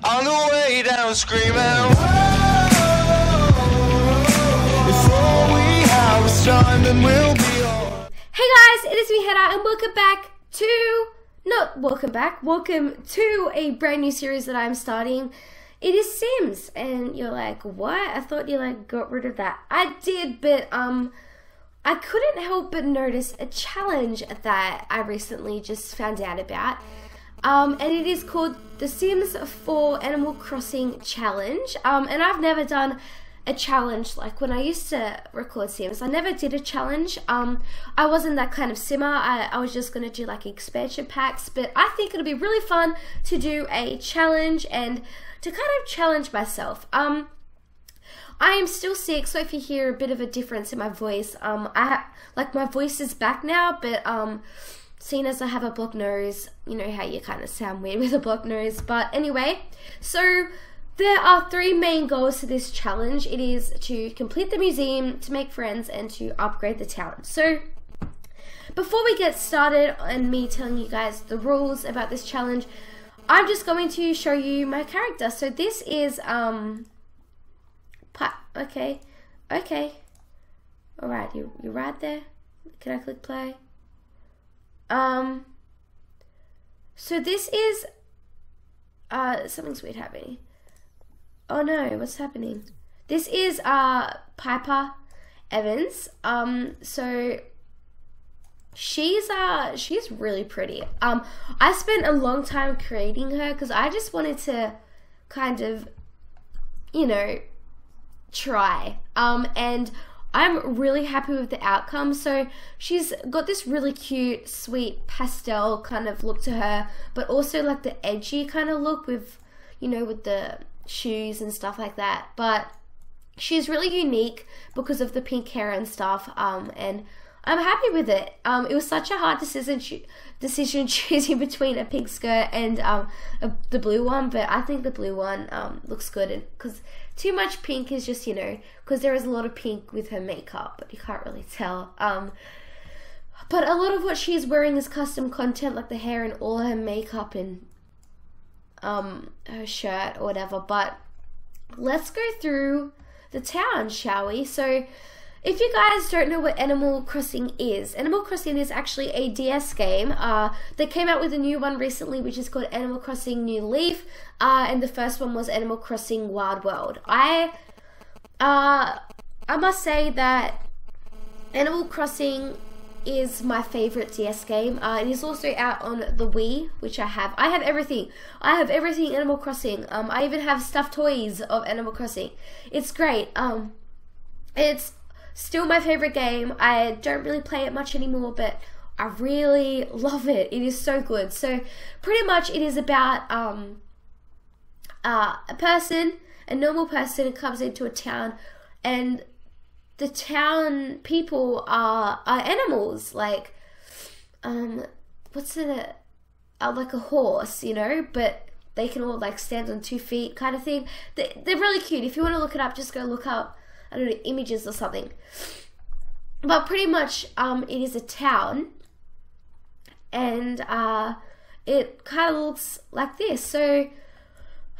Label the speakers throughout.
Speaker 1: on the way down screaming, whoa, if all we have is time, then we'll be all.
Speaker 2: Hey guys, it is me, Hedda, and welcome to a brand new series that I'm starting. It is Sims, and you're like, what? I thought you got rid of that. I did, but I couldn't help but notice a challenge that I recently just found out about. And it is called the Sims 4 Animal Crossing Challenge. And I've never done a challenge like when I used to record Sims. I never did a challenge. I wasn't that kind of simmer. I was just going to do like expansion packs. But I think it'll be really fun to do a challenge and to kind of challenge myself. I am still sick, so if you hear a bit of a difference in my voice, my voice is back now, but seeing as I have a blocked nose, you know how you kind of sound weird with a blocked nose. But anyway, so there are 3 main goals to this challenge. It is to complete the museum, to make friends, and to upgrade the town. So before we get started and me telling you guys the rules about this challenge, I'm just going to show you my character. So this is okay, all right, you're right there. Can I click play? So this is something's weird happening. Oh no, what's happening? This is Piper Evans. So she's really pretty. I spent a long time creating her because I just wanted to kind of, you know, try. And I'm really happy with the outcome. So she's got this really cute, sweet pastel kind of look to her, but also like the edgy kind of look with, you know, with the shoes and stuff like that. But she's really unique because of the pink hair and stuff. And I'm happy with it. It was such a hard decision choosing between a pink skirt and the blue one, but I think the blue one looks good, because too much pink is just, you know, because there is a lot of pink with her makeup, but you can't really tell. But a lot of what she's wearing is custom content, like the hair and all her makeup and her shirt or whatever. But let's go through the town, shall we? So if you guys don't know what Animal Crossing is actually a DS game. They came out with a new one recently, which is called Animal Crossing New Leaf, and the first one was Animal Crossing Wild World. I must say that Animal Crossing is my favorite DS game. It is also out on the Wii, which I have. I have everything. I have everything Animal Crossing. I even have stuffed toys of Animal Crossing. It's great. It's still my favorite game. I don't really play it much anymore, but I really love it. It is so good. So pretty much it is about a normal person comes into a town, and the town people are animals, like like a horse, you know, but they can all like stand on 2 feet kind of thing. They're really cute. If you want to look it up, just go look up, I don't know, images or something. But pretty much it is a town, and it kind of looks like this. So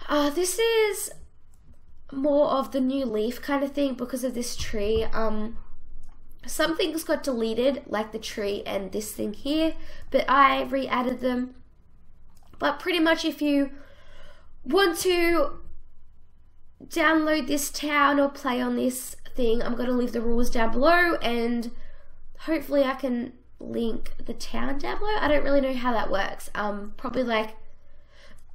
Speaker 2: this is more of the New Leaf kind of thing because of this tree. Some things got deleted, like the tree and this thing here, but I re-added them. But pretty much if you want to download this town or play on this thing, I'm going to leave the rules down below, and hopefully I can link the town down below. I don't really know how that works. Probably like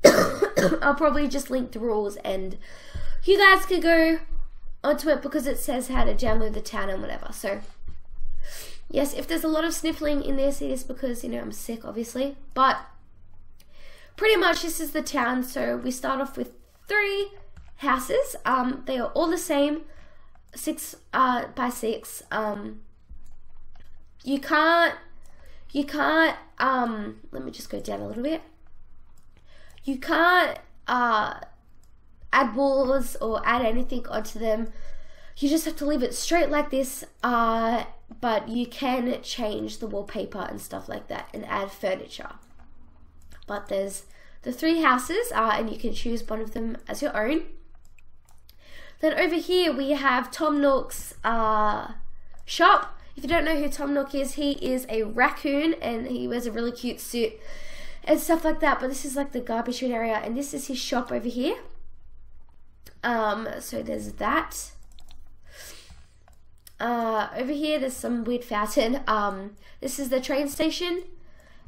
Speaker 2: I'll probably just link the rules and you guys can go onto it, because it says how to download the town and whatever. So yes, if there's a lot of sniffling in this, it is because, you know, I'm sick, obviously. But pretty much this is the town. So we start off with 3 houses. They are all the same, 6 by 6. You can't let me just go down a little bit. You can't add walls or add anything onto them. You just have to leave it straight like this, but you can change the wallpaper and stuff like that and add furniture. But there's the 3 houses, and you can choose one of them as your own. Then over here we have Tom Nook's shop. If you don't know who Tom Nook is, he is a raccoon and he wears a really cute suit and stuff like that. But this is like the garbage chute area, and this is his shop over here. So there's that. Over here there's some weird fountain. This is the train station,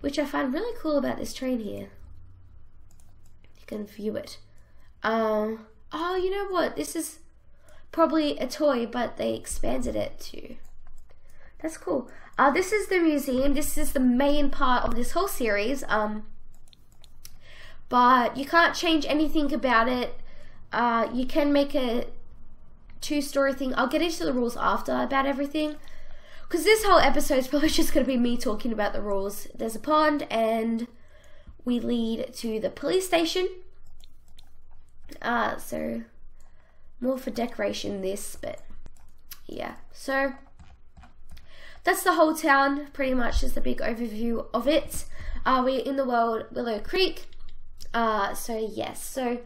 Speaker 2: which I find really cool about this train here. You can view it. Oh, you know what? This is probably a toy, but they expanded it too. That's cool. This is the museum. This is the main part of this whole series. But you can't change anything about it. You can make a 2-story thing. I'll get into the rules after about everything, because this whole episode is probably just going to be me talking about the rules. There's a pond, and we lead to the police station. So more for decoration this, but yeah. So that's the whole town, pretty much, is the big overview of it. We're in the world Willow Creek. So yes, so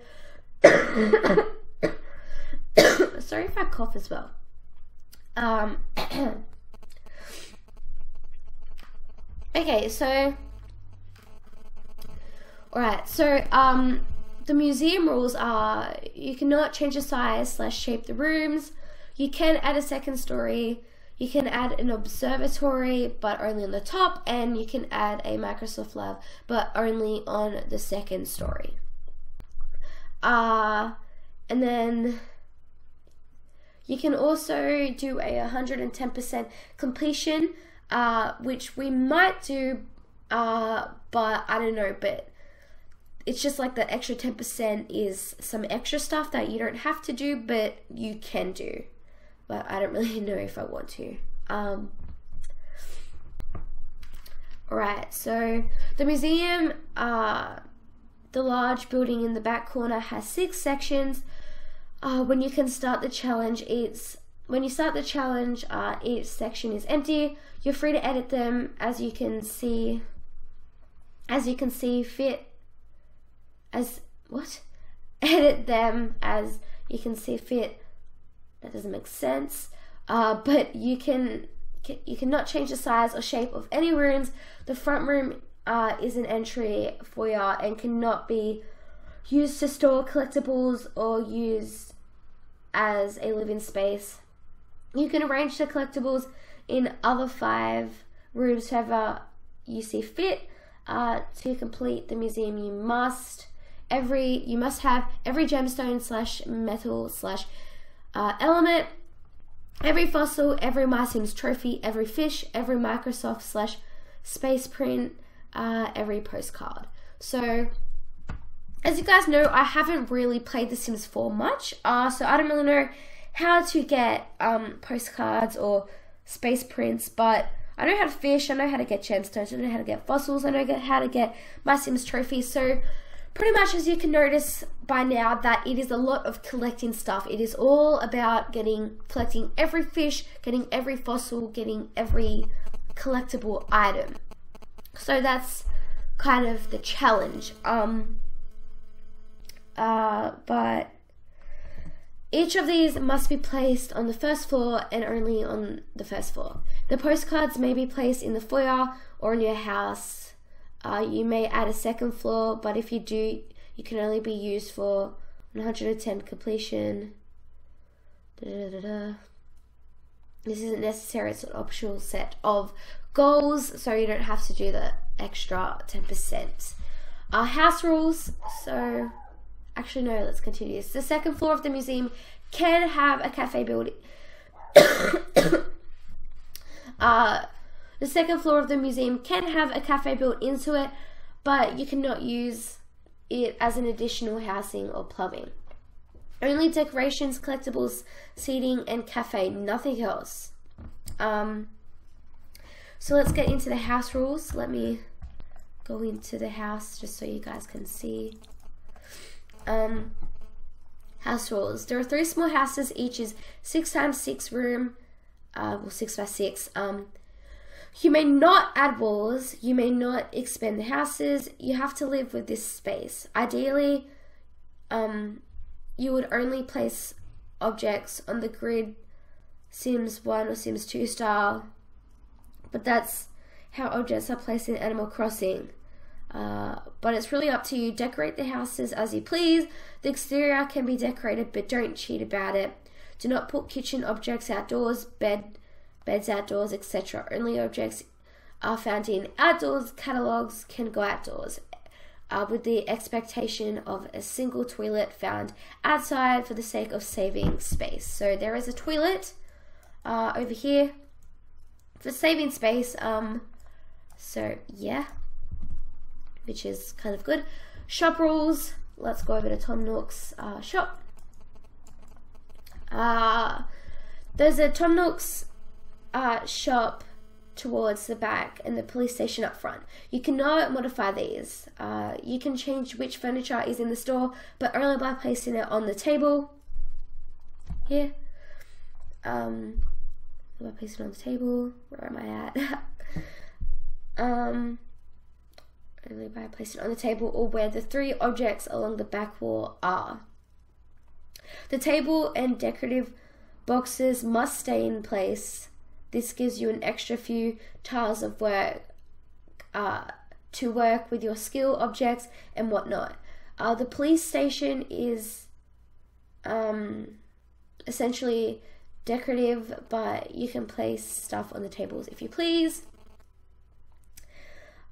Speaker 2: sorry if I cough as well. Okay, so alright, so the museum rules are you cannot change the size / shape the rooms. You can add a 2nd story. You can add an observatory, but only on the top, and you can add a Microsoft Lab, but only on the 2nd story. And then you can also do a 110% completion, which we might do, but I don't know, but it's just like the extra 10% is some extra stuff that you don't have to do, but you can do. But I don't really know if I want to. Alright, so the museum, the large building in the back corner, has 6 sections. When you can start the challenge, when you start the challenge, each section is empty. You're free to edit them as you can see fit. Edit them as you can see fit. That doesn't make sense. But you cannot change the size or shape of any rooms. The front room is an entry foyer and cannot be used to store collectibles or used as a living space. You can arrange the collectibles in other 5 rooms however you see fit. To complete the museum, you must have every gemstone / metal / element, every fossil, every My Sims trophy, every fish, every Microsoft / space print, every postcard. So as you guys know, I haven't really played The Sims 4 much, so I don't really know how to get postcards or space prints, but I know how to fish, I know how to get gemstones, I know how to get fossils, I know how to get My Sims trophies. So pretty much, as you can notice by now, that it is a lot of collecting stuff. It is all about collecting every fish, getting every fossil, getting every collectible item. So that's kind of the challenge. But each of these must be placed on the 1st floor and only on the 1st floor. The postcards may be placed in the foyer or in your house. You may add a 2nd floor, but if you do, you can only be used for 110 completion. This isn't necessary, it's an optional set of goals, so you don't have to do the extra 10%. House rules, so actually no, let's continue this. The 2nd floor of the museum can have a cafe building. The 2nd floor of the museum can have a cafe built into it, but you cannot use it as an additional housing or plumbing. Only decorations, collectibles, seating, and cafe, nothing else. So let's get into the house rules. Let me go into the house just so you guys can see. House rules. There are 3 small houses, each is 6 × 6 room, well 6 by 6. You may not add walls, you may not expand the houses, you have to live with this space. Ideally, you would only place objects on the grid Sims 1 or Sims 2 style, but that's how objects are placed in Animal Crossing. But it's really up to you. Decorate the houses as you please. The exterior can be decorated, but don't cheat about it. Do not put kitchen objects outdoors, beds outdoors, etc. Only objects are found in outdoors catalogs can go outdoors, with the expectation of a single toilet found outside for the sake of saving space. So there is a toilet over here for saving space. So yeah, which is kind of good. Shop rules. Let's go over to Tom Nook's shop. There's a Tom Nook's shop towards the back and the police station up front. You cannot modify these. You can change which furniture is in the store, but only by placing it on the table here. By placing it on the table. Where am I at? Only by placing it on the table or where the 3 objects along the back wall are. The table and decorative boxes must stay in place. This gives you an extra few tiles of work to work with your skill objects and whatnot. The police station is essentially decorative, but you can place stuff on the tables if you please.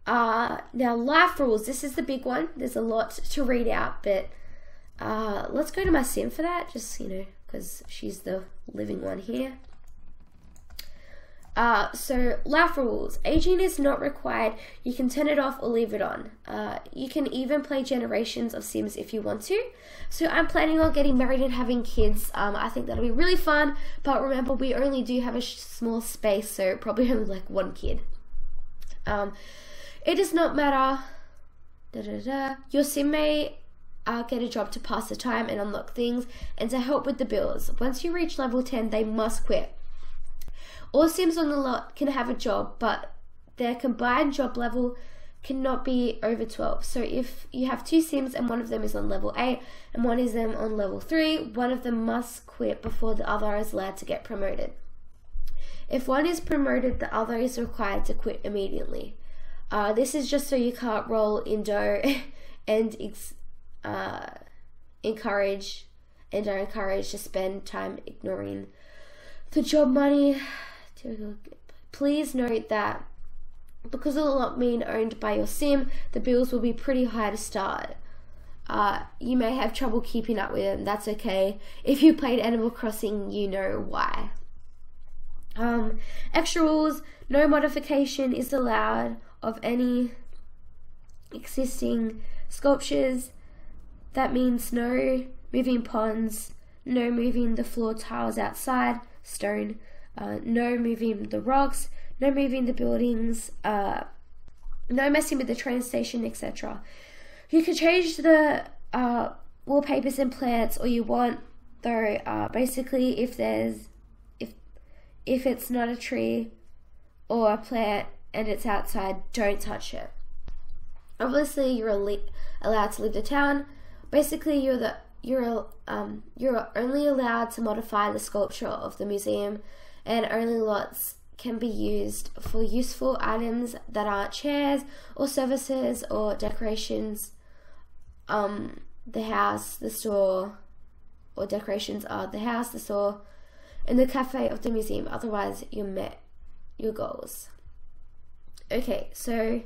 Speaker 2: Now life rules, this is the big one. There's a lot to read out, but let's go to my sim for that, just, you know, because she's the living one here. So life rules, aging is not required. You can turn it off or leave it on. You can even play generations of Sims if you want to. So I'm planning on getting married and having kids. I think that'll be really fun, but remember, we only do have a small space, so probably only like 1 kid. It does not matter. Your sim may get a job to pass the time and unlock things and to help with the bills. Once you reach level 10, they must quit. All Sims on the lot can have a job, but their combined job level cannot be over 12. So if you have 2 Sims and one of them is on level 8 and one is on level 3, one of them must quit before the other is allowed to get promoted. If one is promoted, the other is required to quit immediately. This is just so you can't roll in dough and are encouraged to spend time ignoring the job money. Please note that because of the lot being owned by your sim, the bills will be pretty high to start. You may have trouble keeping up with them. That's okay. If you played Animal Crossing, you know why. Extra rules: no modification is allowed of any existing sculptures. That means no moving ponds, no moving the floor tiles outside, stone, no moving the rocks, no moving the buildings, no messing with the train station, etc. You can change the wallpapers and plants all you want, though basically if it's not a tree or a plant and it's outside, don't touch it. Obviously you're allowed to leave the town. Basically you're only allowed to modify the sculpture of the museum, and only lots can be used for useful items that are chairs or services or decorations. The house, the store, or decorations are the house, the store, and the cafe of the museum. Otherwise you met your goals. Okay, so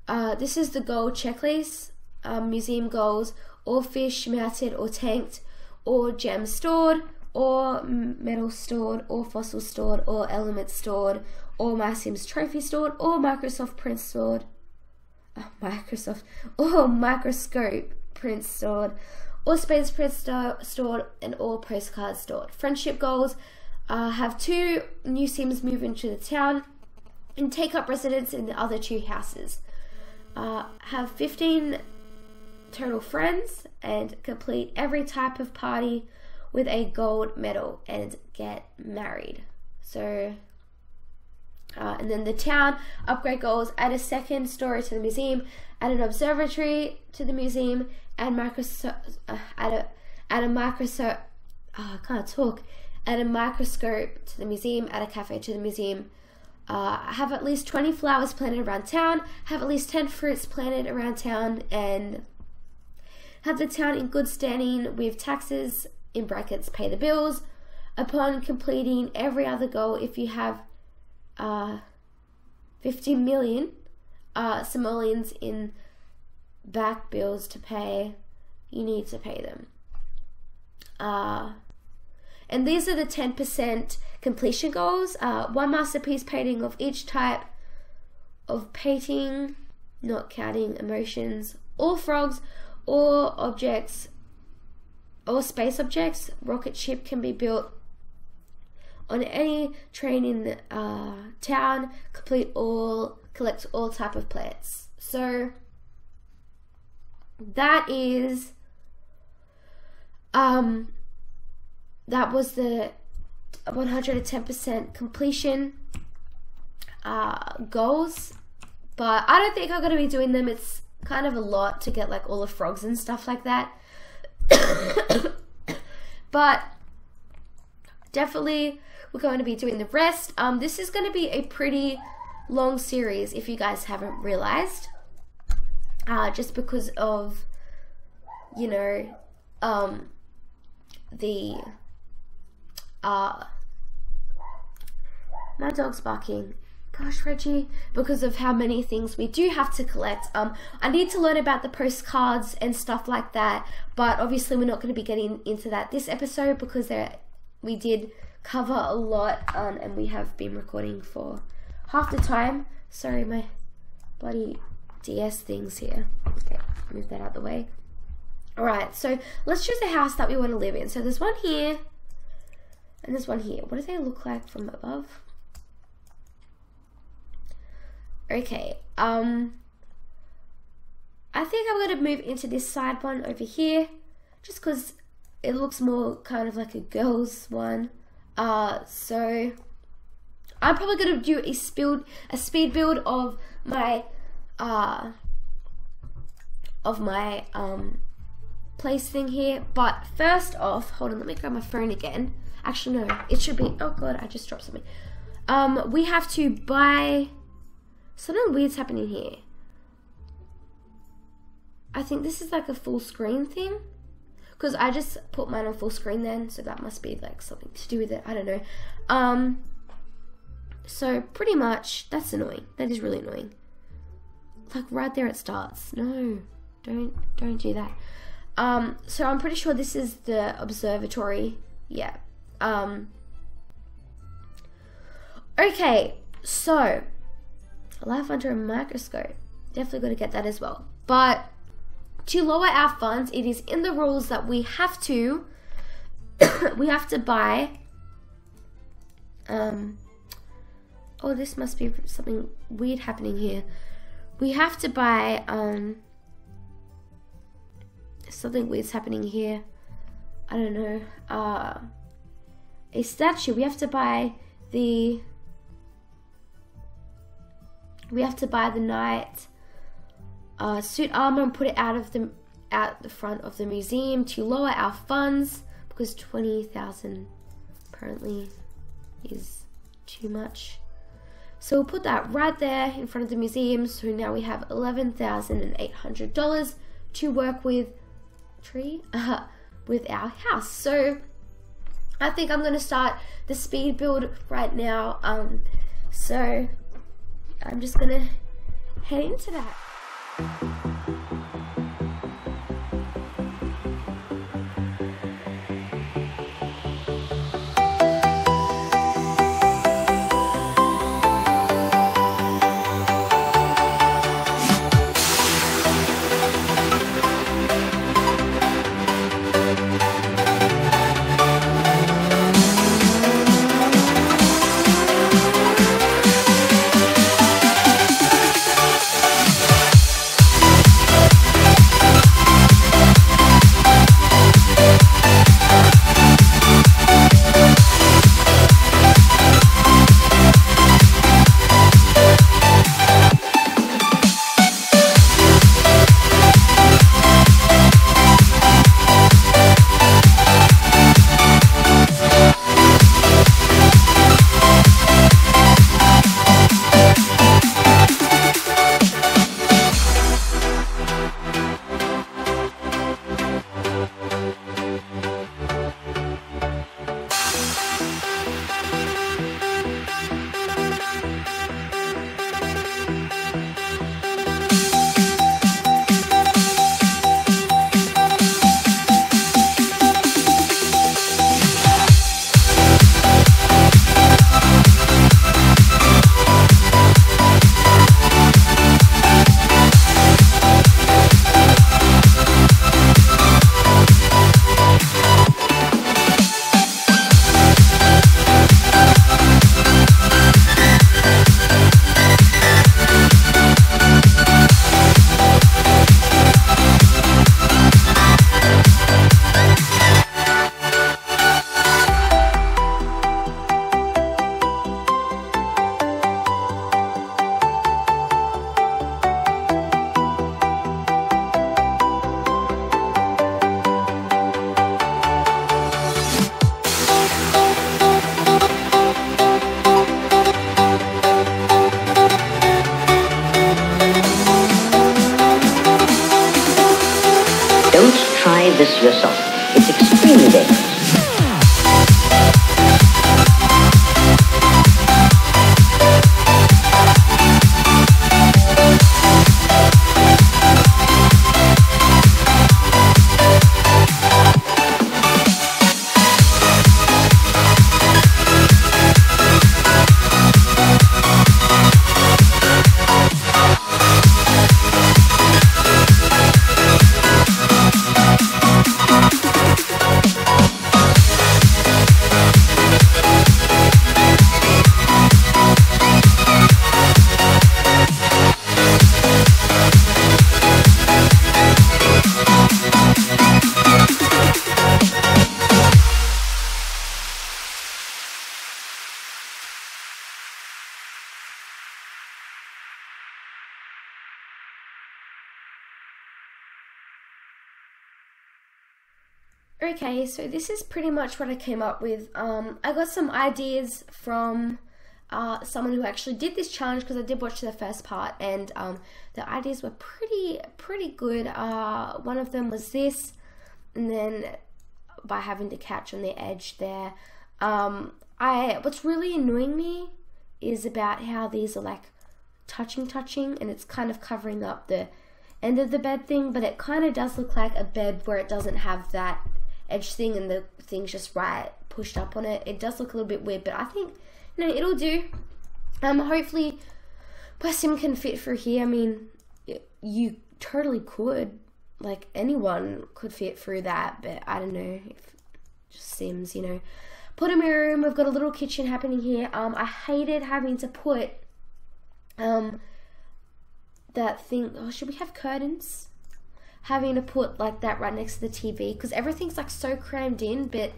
Speaker 2: this is the goal checklist. Museum goals: all fish mounted or tanked, or gems stored, or metal stored, or fossil stored, or elements stored, or My Sims trophy stored, or Microsoft print stored, or microscope print stored, or space print stored, and all postcards stored. Friendship goals: have 2 new Sims move into the town and take up residence in the other 2 houses. Have 15 total friends and complete every type of party with a gold medal and get married. So And then the town upgrade goals: add a second story to the museum, add an observatory to the museum, add a microscope. Oh, I can't talk. Add a microscope to the museum, add a cafe to the museum. Have at least 20 flowers planted around town, have at least 10 fruits planted around town, and have the town in good standing with taxes, in brackets, pay the bills. Upon completing every other goal, if you have 50 million simoleons in back bills to pay, you need to pay them. And these are the 10% completion goals. One masterpiece painting of each type of painting, not counting emotions, all frogs, all objects, all space objects. Rocket ship can be built on any train in the town. Collect all type of plants. So that is that was the 110% completion goals, but I don't think I'm going to be doing them. It's kind of a lot to get like all the frogs and stuff like that. But definitely we're going to be doing the rest. This is going to be a pretty long series if you guys haven't realized, just because of, you know, my dog's barking. Gosh, Reggie, because of how many things we do have to collect. I need to learn about the postcards and stuff like that, but obviously we're not going to be getting into that this episode because we did cover a lot, and we have been recording for half the time. Sorry, my bloody DS things here. Okay, move that out the way. Alright, so let's choose a house that we want to live in. So there's one here, and there's one here. What do they look like from above? Okay, I think I'm going to move into this side one over here, just because it looks more kind of like a girl's one. So I'm probably going to do a speed build of my place thing here. But first off, hold on, let me grab my phone again. Actually, no, it should be, oh god, I just dropped something. We have to buy, something weird's happening here. I think this is like a full screen thing, because I just put mine on full screen then, so that must be like something to do with it, I don't know. So pretty much, that's annoying, that is really annoying. Like right there it starts. No, don't do that. So I'm pretty sure this is the observatory. Yeah. Okay, so life under a microscope. Definitely got to get that as well. But to lower our funds, it is in the rules that we have to buy. Oh, this must be something weird happening here. We have to buy something weird's happening here. I don't know. A statue. We have to buy the knight suit armor and put it out the front of the museum to lower our funds, because 20,000 apparently is too much. So we'll put that right there in front of the museum. So now we have $11,800 to work with with our house. So I think I'm going to start the speed build right now. So I'm just going to head into that.
Speaker 3: to yourself. It's extremely dangerous.
Speaker 2: Okay, so this is pretty much what I came up with. I got some ideas from someone who actually did this challenge, because I did watch the first part, and the ideas were pretty good. One of them was this, and then by having the catch on the edge there. What's really annoying me is about how these are like touching, and it's kind of covering up the end of the bed thing, but it kind of does look like a bed where it doesn't have that edge thing and the thing's just right pushed up on it. It does look a little bit weird, but I think, you know, it'll do. Hopefully my sim can fit through here. I mean, you totally could, like anyone could fit through that, but I don't know, if just Sims, you know. Put a mirror room. We've got a little kitchen happening here. I hated having to put that thing. Oh, should we have curtains? Having to put like that right next to the TV, because everything's like so crammed in, but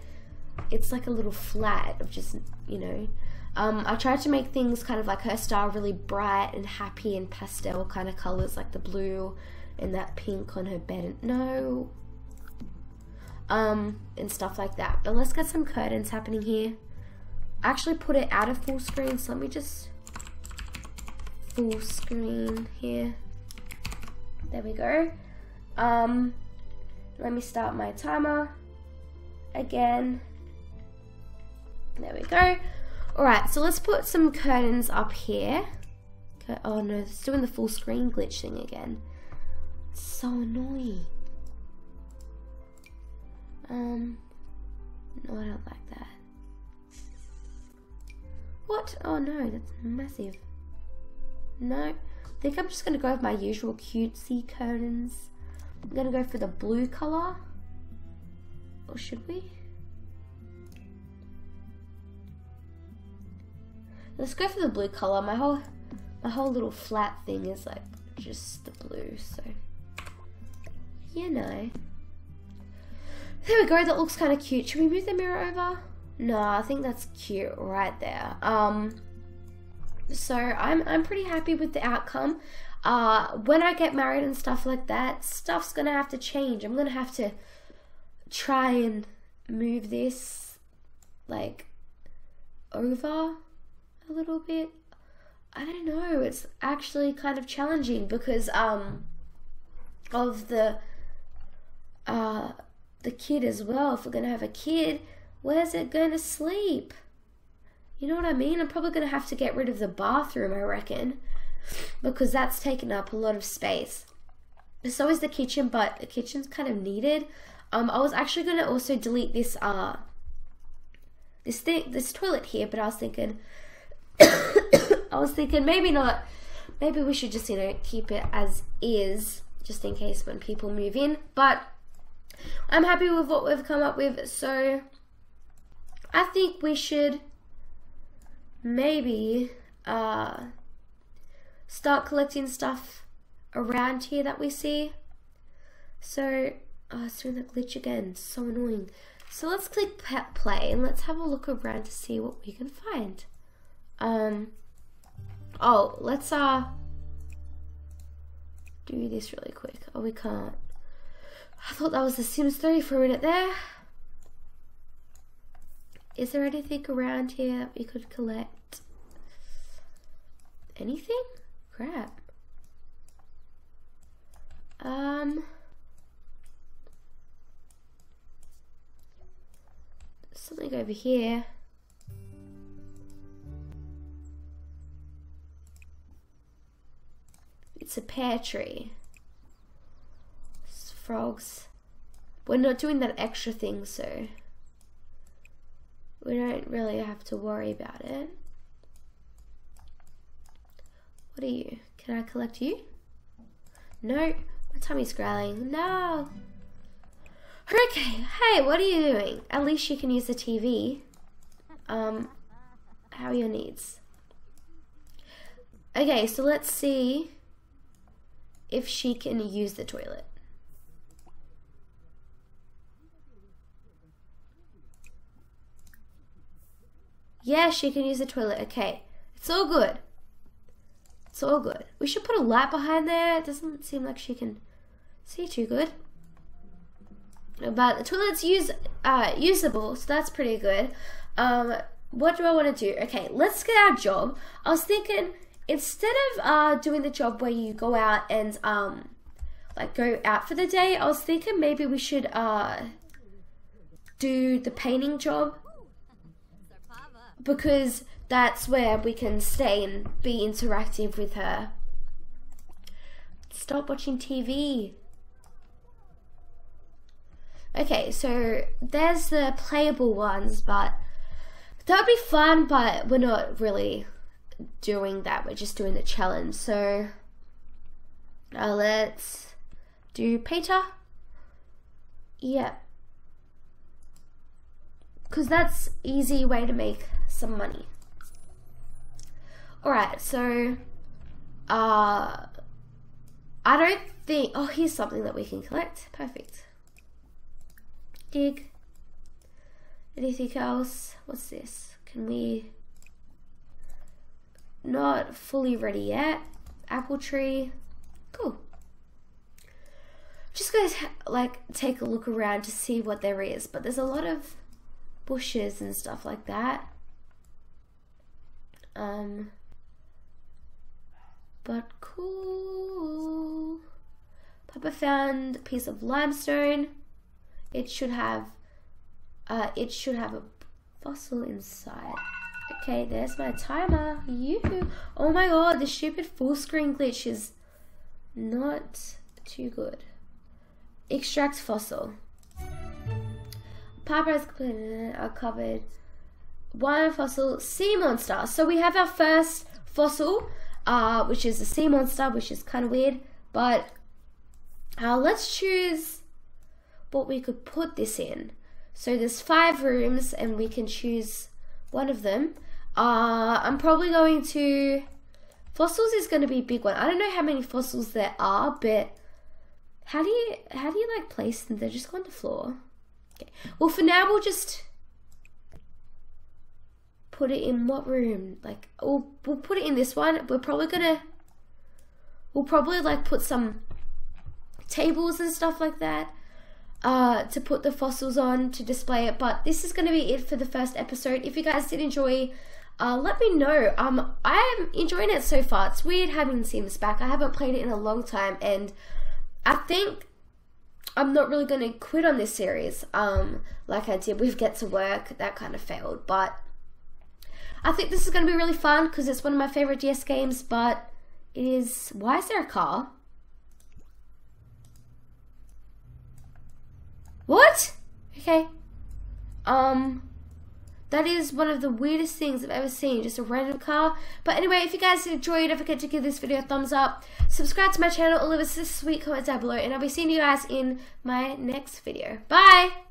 Speaker 2: it's like a little flat of just, you know. I tried to make things kind of like her style, really bright and happy and pastel kind of colors, like the blue and that pink on her bed. No. And stuff like that. But let's get some curtains happening here. I actually put it out of full screen, so let me just full screen here. There we go. Let me start my timer again. There we go. Alright, so let's put some curtains up here. Okay. Oh no, it's doing the full screen glitch thing again. It's so annoying. No, I don't like that. What? Oh no, that's massive. No, I think I'm just gonna go with my usual cutesy curtains. I'm gonna go for the blue color. Or should we? Let's go for the blue color. My whole little flat thing is like just the blue, so you know. There we go, that looks kind of cute. Should we move the mirror over? No, I think that's cute right there. So I'm pretty happy with the outcome. When I get married and stuff like that, stuff's gonna have to change. I'm gonna have to try and move this like over a little bit. I don't know, it's actually kind of challenging because of the kid as well. If we're gonna have a kid, where's it gonna sleep? You know what I mean? I'm probably gonna have to get rid of the bathroom, I reckon, because that's taken up a lot of space. So is the kitchen, but the kitchen's kind of needed. I was actually gonna also delete this this toilet here, but I was thinking maybe not. Maybe we should just, you know, keep it as is, just in case when people move in. But I'm happy with what we've come up with, so I think we should maybe start collecting stuff around here that we see. So it's doing that glitch again, so annoying. So let's click play and let's have a look around to see what we can find. Oh, let's do this really quick. Oh, we can't. I thought that was The Sims 3 for a minute there. Is there anything around here that we could collect? Anything? Crap. something over here. It's a pear tree. It's frogs. We're not doing that extra thing, so we don't really have to worry about it. What are you? Can I collect you? No. My tummy's growling. No. Okay. Hey, what are you doing? At least you can use the TV. How are your needs? Okay, so let's see if she can use the toilet. Yeah, she can use the toilet. Okay. It's all good. It's all good. We should put a light behind there. It doesn't seem like she can see too good. But the toilet's usable, so that's pretty good. What do I want to do? Okay, let's get our job. I was thinking, instead of doing the job where you go out and like go out for the day, I was thinking maybe we should do the painting job, because that's where we can stay and be interactive with her. Stop watching TV. Okay, so there's the playable ones, but that would be fun, but we're not really doing that. We're just doing the challenge. So let's do Peter. Yeah. Because that's easy way to make some money. Alright, so I don't think, oh, here's something that we can collect. Perfect. Dig. Anything else? What's this? Can we, not fully ready yet. Apple tree. Cool. Just gonna like take a look around to see what there is, but there's a lot of bushes and stuff like that. But cool. Papa found a piece of limestone. It should have a fossil inside. Okay, there's my timer. Yoo-hoo. Oh my god, the stupid full screen glitch is not too good. Extract fossil. Papa has covered one fossil, sea monster. So we have our first fossil, which is a sea monster, which is kind of weird. But let's choose what we could put this in. So there's 5 rooms and we can choose one of them. I'm probably going to, fossils is going to be a big one. I don't know how many fossils there are, but how do you like place them? They just go on the floor. Okay. Well, for now we'll just put it in what room? Like, we'll put it in this one. We'll probably like put some tables and stuff like that to put the fossils on to display it. But this is going to be it for the first episode. If you guys did enjoy, let me know. I am enjoying it so far. It's weird having Sims back. I haven't played it in a long time, and I think I'm not really going to quit on this series like I did with Get to Work. That kind of failed, but I think this is going to be really fun because it's one of my favorite DS games. But it is, why is there a car? What? Okay. That is one of the weirdest things I've ever seen, just a random car. But anyway, if you guys did enjoy, don't forget to give this video a thumbs up, subscribe to my channel, or leave us a sweet comment down below, and I'll be seeing you guys in my next video. Bye!